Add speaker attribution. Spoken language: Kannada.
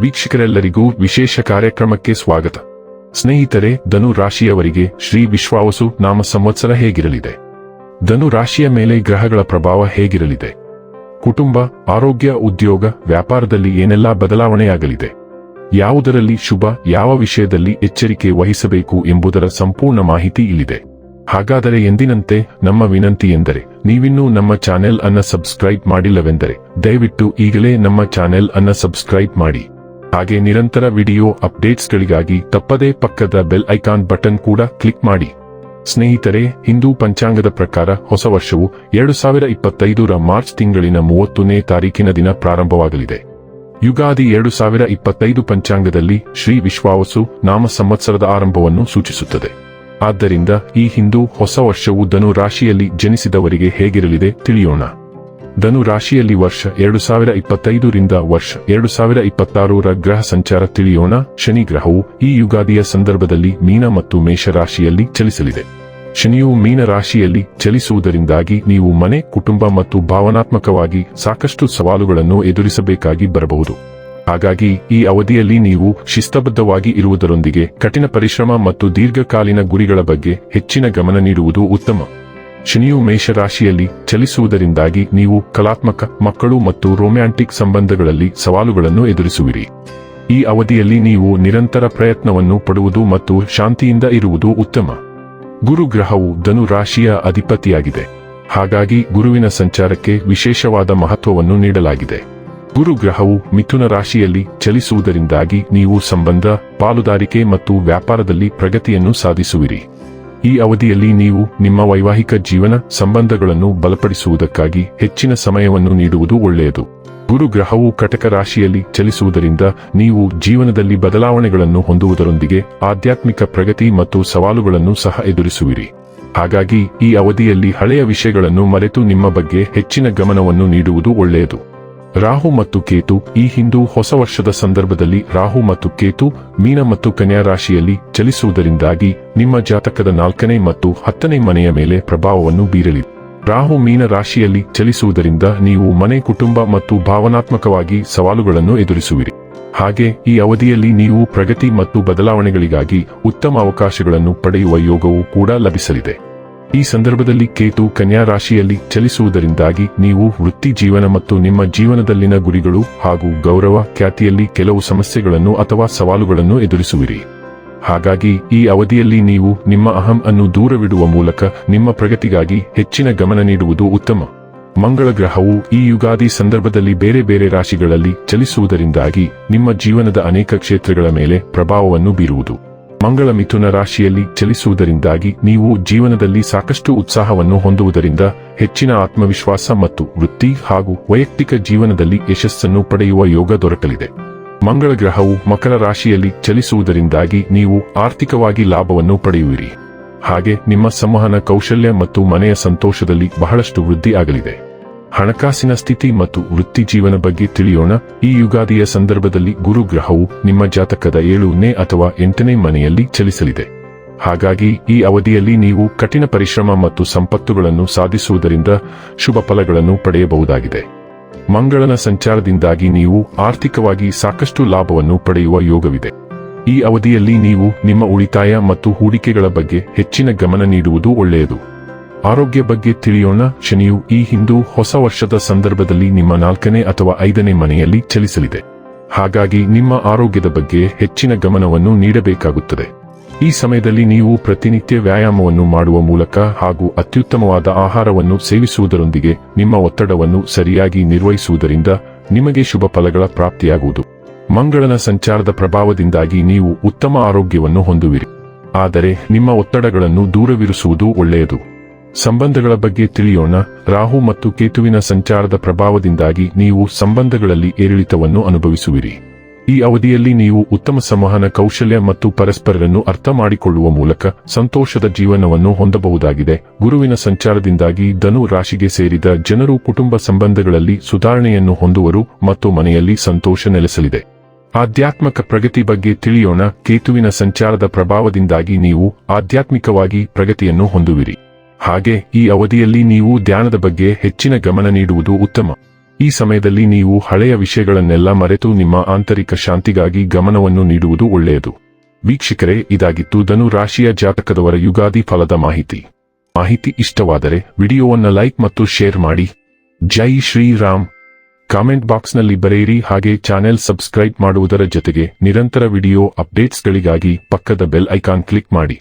Speaker 1: ವೀಕ್ಷಕರೆಲ್ಲರಿಗೂ ವಿಶೇಷ ಕಾರ್ಯಕ್ರಮಕ್ಕೆ ಸ್ವಾಗತ. ಸ್ನೇಹಿತರೆ, ಧನು ರಾಶಿಯವರಿಗೆ ಶ್ರೀ ವಿಶ್ವಾವಸು ನಾಮ ಸಂವತ್ಸರ ಹೇಗಿರಲಿದೆ? ಧನು ರಾಶಿಯ ಮೇಲೆ ಗ್ರಹಗಳ ಪ್ರಭಾವ ಹೇಗಿರಲಿದೆ? ಕುಟುಂಬ, ಆರೋಗ್ಯ, ಉದ್ಯೋಗ, ವ್ಯಾಪಾರದಲ್ಲಿ ಏನೆಲ್ಲಾ ಬದಲಾವಣೆಯಾಗಲಿದೆ? ಯಾವುದರಲ್ಲಿ ಶುಭ, ಯಾವ ವಿಷಯದಲ್ಲಿ ಎಚ್ಚರಿಕೆ ವಹಿಸಬೇಕು ಎಂಬುದರ ಸಂಪೂರ್ಣ ಮಾಹಿತಿ ಇಲ್ಲಿದೆ. ಹಾಗಾದರೆ ಎಂದಿನಂತೆ ನಮ್ಮ ವಿನಂತಿ ಎಂದರೆ, ನೀವಿನ್ನೂ ನಮ್ಮ ಚಾನೆಲ್ ಅನ್ನು ಸಬ್ಸ್ಕ್ರೈಬ್ ಮಾಡಿಲ್ಲವೆಂದರೆ ದಯವಿಟ್ಟು ಈಗಲೇ ನಮ್ಮ ಚಾನೆಲ್ ಅನ್ನು ಸಬ್ಸ್ಕ್ರೈಬ್ ಮಾಡಿ. ಹಾಗೆ ನಿರಂತರ ವಿಡಿಯೋ ಅಪ್ಡೇಟ್ಸ್ಗಳಿಗಾಗಿ ತಪ್ಪದೇ ಪಕ್ಕದ ಬೆಲ್ ಐಕಾನ್ ಬಟನ್ ಕೂಡ ಕ್ಲಿಕ್ ಮಾಡಿ. ಸ್ನೇಹಿತರೆ, ಹಿಂದೂ ಪಂಚಾಂಗದ ಪ್ರಕಾರ ಹೊಸ ವರ್ಷವು 2025ರ ಮಾರ್ಚ್ ತಿಂಗಳಿನ 30ನೇ ತಾರೀಕಿನ ದಿನ ಪ್ರಾರಂಭವಾಗಲಿದೆ. ಯುಗಾದಿ 2025 ಪಂಚಾಂಗದಲ್ಲಿ ಶ್ರೀ ವಿಶ್ವಾವಸು ನಾಮ ಸಂವತ್ಸರದ ಆರಂಭವನ್ನು ಸೂಚಿಸುತ್ತದೆ. ಆದ್ದರಿಂದ ಈ ಹಿಂದೂ ಹೊಸ ವರ್ಷವು ಧನು ರಾಶಿಯಲ್ಲಿ ಜನಿಸಿದವರಿಗೆ ಹೇಗಿರಲಿದೆ ತಿಳಿಯೋಣ. ಧನು ರಾಶಿಯಲ್ಲಿ ವರ್ಷ 2025ರಿಂದ ವರ್ಷ 2026ರ ಗ್ರಹ ಸಂಚಾರ ತಿಳಿಯೋಣ. ಶನಿ ಗ್ರಹವು ಈ ಯುಗಾದಿಯ ಸಂದರ್ಭದಲ್ಲಿ ಮೀನ ಮತ್ತು ಮೇಷ ರಾಶಿಯಲ್ಲಿ ಚಲಿಸಲಿದೆ. ಶನಿಯು ಮೀನ ರಾಶಿಯಲ್ಲಿ ಚಲಿಸುವುದರಿಂದಾಗಿ ನೀವು ಮನೆ, ಕುಟುಂಬ ಮತ್ತು ಭಾವನಾತ್ಮಕವಾಗಿ ಸಾಕಷ್ಟು ಸವಾಲುಗಳನ್ನು ಎದುರಿಸಬೇಕಾಗಿ ಬರಬಹುದು. ಹಾಗಾಗಿ ಈ ಅವಧಿಯಲ್ಲಿ ನೀವು ಶಿಸ್ತಬದ್ಧವಾಗಿ ಇರುವುದರೊಂದಿಗೆ ಕಠಿಣ ಪರಿಶ್ರಮ ಮತ್ತು ದೀರ್ಘಕಾಲೀನ ಗುರಿಗಳ ಬಗ್ಗೆ ಹೆಚ್ಚಿನ ಗಮನ ನೀಡುವುದು ಉತ್ತಮ. ಶನಿಯು ಮೇಷರಾಶಿಯಲ್ಲಿ ಚಲಿಸುವುದರಿಂದಾಗಿ ನೀವು ಕಲಾತ್ಮಕ, ಮಕ್ಕಳು ಮತ್ತು ರೊಮ್ಯಾಂಟಿಕ್ ಸಂಬಂಧಗಳಲ್ಲಿ ಸವಾಲುಗಳನ್ನು ಎದುರಿಸುವಿರಿ. ಈ ಅವಧಿಯಲ್ಲಿ ನೀವು ನಿರಂತರ ಪ್ರಯತ್ನವನ್ನು ಪಡುವುದು ಮತ್ತು ಶಾಂತಿಯಿಂದ ಇರುವುದು ಉತ್ತಮ. ಗುರು ಗ್ರಹವು ಧನು ರಾಶಿಯ ಅಧಿಪತಿಯಾಗಿದೆ. ಹಾಗಾಗಿ ಗುರುವಿನ ಸಂಚಾರಕ್ಕೆ ವಿಶೇಷವಾದ ಮಹತ್ವವನ್ನು ನೀಡಲಾಗಿದೆ. ಗುರು ಗ್ರಹವು ಮಿಥುನ ರಾಶಿಯಲ್ಲಿ ಚಲಿಸುವುದರಿಂದಾಗಿ ನೀವು ಸಂಬಂಧ, ಪಾಲುದಾರಿಕೆ ಮತ್ತು ವ್ಯಾಪಾರದಲ್ಲಿ ಪ್ರಗತಿಯನ್ನು ಸಾಧಿಸುವಿರಿ. ಈ ಅವಧಿಯಲ್ಲಿ ನೀವು ನಿಮ್ಮ ವೈವಾಹಿಕ ಜೀವನ ಸಂಬಂಧಗಳನ್ನು ಬಲಪಡಿಸುವುದಕ್ಕಾಗಿ ಹೆಚ್ಚಿನ ಸಮಯವನ್ನು ನೀಡುವುದು ಒಳ್ಳೆಯದು. ಗುರು ಗ್ರಹವು ಕಟಕ ರಾಶಿಯಲ್ಲಿ ಚಲಿಸುವುದರಿಂದ ನೀವು ಜೀವನದಲ್ಲಿ ಬದಲಾವಣೆಗಳನ್ನು ಹೊಂದುವುದರೊಂದಿಗೆ ಆಧ್ಯಾತ್ಮಿಕ ಪ್ರಗತಿ ಮತ್ತು ಸವಾಲುಗಳನ್ನು ಸಹ ಎದುರಿಸುವಿರಿ. ಹಾಗಾಗಿ ಈ ಅವಧಿಯಲ್ಲಿ ಹಳೆಯ ವಿಷಯಗಳನ್ನು ಮರೆತು ನಿಮ್ಮ ಬಗ್ಗೆ ಹೆಚ್ಚಿನ ಗಮನವನ್ನು ನೀಡುವುದು ಒಳ್ಳೆಯದು. ರಾಹು ಮತ್ತು ಕೇತು ಈ ಹಿಂದೂ ಹೊಸ ವರ್ಷದ ಸಂದರ್ಭದಲ್ಲಿ ರಾಹು ಮತ್ತು ಕೇತು ಮೀನ ಮತ್ತು ಕನ್ಯಾ ರಾಶಿಯಲ್ಲಿ ಚಲಿಸುವುದರಿಂದಾಗಿ ನಿಮ್ಮ ಜಾತಕದ 4ನೇ ಮತ್ತು 10ನೇ ಮನೆಯ ಮೇಲೆ ಪ್ರಭಾವವನ್ನು ಬೀರಲಿದೆ. ರಾಹು ಮೀನ ರಾಶಿಯಲ್ಲಿ ಚಲಿಸುವುದರಿಂದ ನೀವು ಮನೆ, ಕುಟುಂಬ ಮತ್ತು ಭಾವನಾತ್ಮಕವಾಗಿ ಸವಾಲುಗಳನ್ನು ಎದುರಿಸುವಿರಿ. ಹಾಗೆ ಈ ಅವಧಿಯಲ್ಲಿ ನೀವು ಪ್ರಗತಿ ಮತ್ತು ಬದಲಾವಣೆಗಳಿಗಾಗಿ ಉತ್ತಮ ಅವಕಾಶಗಳನ್ನು ಪಡೆಯುವ ಯೋಗವೂ ಕೂಡ ಲಭಿಸಲಿದೆ. ಈ ಸಂದರ್ಭದಲ್ಲಿ ಕೇತು ಕನ್ಯಾ ರಾಶಿಯಲ್ಲಿ ಚಲಿಸುವುದರಿಂದಾಗಿ ನೀವು ವೃತ್ತಿ ಜೀವನ ಮತ್ತು ನಿಮ್ಮ ಜೀವನದಲ್ಲಿನ ಗುರಿಗಳು ಹಾಗೂ ಗೌರವ, ಖ್ಯಾತಿಯಲ್ಲಿ ಕೆಲವು ಸಮಸ್ಯೆಗಳನ್ನು ಅಥವಾ ಸವಾಲುಗಳನ್ನು ಎದುರಿಸುವಿರಿ. ಹಾಗಾಗಿ ಈ ಅವಧಿಯಲ್ಲಿ ನೀವು ನಿಮ್ಮ ಅಹಂ ಅನ್ನು ದೂರವಿಡುವ ಮೂಲಕ ನಿಮ್ಮ ಪ್ರಗತಿಗಾಗಿ ಹೆಚ್ಚಿನ ಗಮನ ನೀಡುವುದು ಉತ್ತಮ. ಮಂಗಳ ಗ್ರಹವು ಈ ಯುಗಾದಿ ಸಂದರ್ಭದಲ್ಲಿ ಬೇರೆ ಬೇರೆ ರಾಶಿಗಳಲ್ಲಿ ಚಲಿಸುವುದರಿಂದಾಗಿ ನಿಮ್ಮ ಜೀವನದ ಅನೇಕ ಕ್ಷೇತ್ರಗಳ ಮೇಲೆ ಪ್ರಭಾವವನ್ನು ಬೀರುವುದು. ಮಂಗಳ ಮಿಥುನ ರಾಶಿಯಲ್ಲಿ ಚಲಿಸುವುದರಿಂದಾಗಿ ನೀವು ಜೀವನದಲ್ಲಿ ಸಾಕಷ್ಟು ಉತ್ಸಾಹವನ್ನು ಹೊಂದುವುದರಿಂದ ಹೆಚ್ಚಿನ ಆತ್ಮವಿಶ್ವಾಸ ಮತ್ತು ವೃತ್ತಿ ಹಾಗೂ ವೈಯಕ್ತಿಕ ಜೀವನದಲ್ಲಿ ಯಶಸ್ಸನ್ನು ಪಡೆಯುವ ಯೋಗ ದೊರಕಲಿದೆ. ಮಂಗಳ ಗ್ರಹವು ಮಕರ ರಾಶಿಯಲ್ಲಿ ಚಲಿಸುವುದರಿಂದಾಗಿ ನೀವು ಆರ್ಥಿಕವಾಗಿ ಲಾಭವನ್ನು ಪಡೆಯುವಿರಿ. ಹಾಗೆ ನಿಮ್ಮ ಸಂವಹನ ಕೌಶಲ್ಯ ಮತ್ತು ಮನೆಯ ಸಂತೋಷದಲ್ಲಿ ಬಹಳಷ್ಟು ವೃದ್ಧಿ ಆಗಲಿದೆ. ಹಣಕಾಸಿನ ಸ್ಥಿತಿ ಮತ್ತು ವೃತ್ತಿ ಜೀವನ ಬಗ್ಗೆ ತಿಳಿಯೋಣ. ಈ ಯುಗಾದಿಯ ಸಂದರ್ಭದಲ್ಲಿ ಗುರು ಗ್ರಹವು ನಿಮ್ಮ ಜಾತಕದ 7ನೇ ಅಥವಾ 8ನೇ ಮನೆಯಲ್ಲಿ ಚಲಿಸಲಿದೆ. ಹಾಗಾಗಿ ಈ ಅವಧಿಯಲ್ಲಿ ನೀವು ಕಠಿಣ ಪರಿಶ್ರಮ ಮತ್ತು ಸಂಪತ್ತುಗಳನ್ನು ಸಾಧಿಸುವುದರಿಂದ ಶುಭ ಫಲಗಳನ್ನು ಪಡೆಯಬಹುದಾಗಿದೆ. ಮಂಗಳನ ಸಂಚಾರದಿಂದಾಗಿ ನೀವು ಆರ್ಥಿಕವಾಗಿ ಸಾಕಷ್ಟು ಲಾಭವನ್ನು ಪಡೆಯುವ ಯೋಗವಿದೆ. ಈ ಅವಧಿಯಲ್ಲಿ ನೀವು ನಿಮ್ಮ ಉಳಿತಾಯ ಮತ್ತು ಹೂಡಿಕೆಗಳ ಬಗ್ಗೆ ಹೆಚ್ಚಿನ ಗಮನ ನೀಡುವುದು ಒಳ್ಳೆಯದು. ಆರೋಗ್ಯ ಬಗ್ಗೆ ತಿಳಿಯೋಣ. ಶನಿಯು ಈ ಹಿಂದೂ ಹೊಸ ವರ್ಷದ ಸಂದರ್ಭದಲ್ಲಿ ನಿಮ್ಮ 4ನೇ ಅಥವಾ 5ನೇ ಮನೆಯಲ್ಲಿ ಚಲಿಸಲಿದೆ. ಹಾಗಾಗಿ ನಿಮ್ಮ ಆರೋಗ್ಯದ ಬಗ್ಗೆ ಹೆಚ್ಚಿನ ಗಮನವನ್ನು ನೀಡಬೇಕಾಗುತ್ತದೆ. ಈ ಸಮಯದಲ್ಲಿ ನೀವು ಪ್ರತಿನಿತ್ಯ ವ್ಯಾಯಾಮವನ್ನು ಮಾಡುವ ಮೂಲಕ ಹಾಗೂ ಅತ್ಯುತ್ತಮವಾದ ಆಹಾರವನ್ನು ಸೇವಿಸುವುದರೊಂದಿಗೆ ನಿಮ್ಮ ಒತ್ತಡವನ್ನು ಸರಿಯಾಗಿ ನಿರ್ವಹಿಸುವುದರಿಂದ ನಿಮಗೆ ಶುಭ ಫಲಗಳ ಪ್ರಾಪ್ತಿಯಾಗುವುದು. ಮಂಗಳನ ಸಂಚಾರದ ಪ್ರಭಾವದಿಂದಾಗಿ ನೀವು ಉತ್ತಮ ಆರೋಗ್ಯವನ್ನು ಹೊಂದುವಿರಿ. ಆದರೆ ನಿಮ್ಮ ಒತ್ತಡಗಳನ್ನು ದೂರವಿರಿಸುವುದು ಒಳ್ಳೆಯದು. ಸಂಬಂಧಗಳ ಬಗ್ಗೆ ತಿಳಿಯೋಣ. ರಾಹು ಮತ್ತು ಕೇತುವಿನ ಸಂಚಾರದ ಪ್ರಭಾವದಿಂದಾಗಿ ನೀವು ಸಂಬಂಧಗಳಲ್ಲಿ ಏರಿಳಿತವನ್ನು ಅನುಭವಿಸುವಿರಿ. ಈ ಅವಧಿಯಲ್ಲಿ ನೀವು ಉತ್ತಮ ಸಂವಹನ ಕೌಶಲ್ಯ ಮತ್ತು ಪರಸ್ಪರರನ್ನು ಅರ್ಥ ಮಾಡಿಕೊಳ್ಳುವ ಮೂಲಕ ಸಂತೋಷದ ಜೀವನವನ್ನು ಹೊಂದಬಹುದಾಗಿದೆ. ಗುರುವಿನ ಸಂಚಾರದಿಂದಾಗಿ ಧನು ರಾಶಿಗೆ ಸೇರಿದ ಜನರು ಕುಟುಂಬ ಸಂಬಂಧಗಳಲ್ಲಿ ಸುಧಾರಣೆಯನ್ನು ಹೊಂದುವರು ಮತ್ತು ಮನೆಯಲ್ಲಿ ಸಂತೋಷ ನೆಲೆಸಲಿದೆ. ಆಧ್ಯಾತ್ಮಿಕ ಪ್ರಗತಿ ಬಗ್ಗೆ ತಿಳಿಯೋಣ. ಕೇತುವಿನ ಸಂಚಾರದ ಪ್ರಭಾವದಿಂದಾಗಿ ನೀವು ಆಧ್ಯಾತ್ಮಿಕವಾಗಿ ಪ್ರಗತಿಯನ್ನು ಹೊಂದುವಿರಿ. ಹಾಗೆ ಈ ಅವಧಿಯಲ್ಲಿ ನೀವು ಧ್ಯಾನದ ಬಗ್ಗೆ ಹೆಚ್ಚಿನ ಗಮನ ನೀಡುವುದು ಉತ್ತಮ. ಈ ಸಮಯದಲ್ಲಿ ನೀವು ಹಳೆಯ ವಿಷಯಗಳನ್ನೆಲ್ಲ ಮರೆತು ನಿಮ್ಮ ಆಂತರಿಕ ಶಾಂತಿಗಾಗಿ ಗಮನವನ್ನು ನೀಡುವುದು ಒಳ್ಳೆಯದು. ವೀಕ್ಷಕರೇ, ಇದಾಗಿತ್ತು ಧನು ರಾಶಿಯ ಜಾತಕದವರ ಯುಗಾದಿ ಫಲದ ಮಾಹಿತಿ. ಮಾಹಿತಿ ಇಷ್ಟವಾದರೆ ವಿಡಿಯೋವನ್ನು ಲೈಕ್ ಮತ್ತು ಶೇರ್ ಮಾಡಿ. ಜೈ ಶ್ರೀರಾಮ್. ಕಾಮೆಂಟ್ ಬಾಕ್ಸ್ನಲ್ಲಿ ಬರೆಯಿರಿ. ಹಾಗೆ ಚಾನೆಲ್ ಸಬ್ಸ್ಕ್ರೈಬ್ ಮಾಡುವುದರ ಜೊತೆಗೆ ನಿರಂತರ ವಿಡಿಯೋ ಅಪ್ಡೇಟ್ಸ್ಗಳಿಗಾಗಿ ಪಕ್ಕದ ಬೆಲ್ ಐಕಾನ್ ಕ್ಲಿಕ್ ಮಾಡಿ.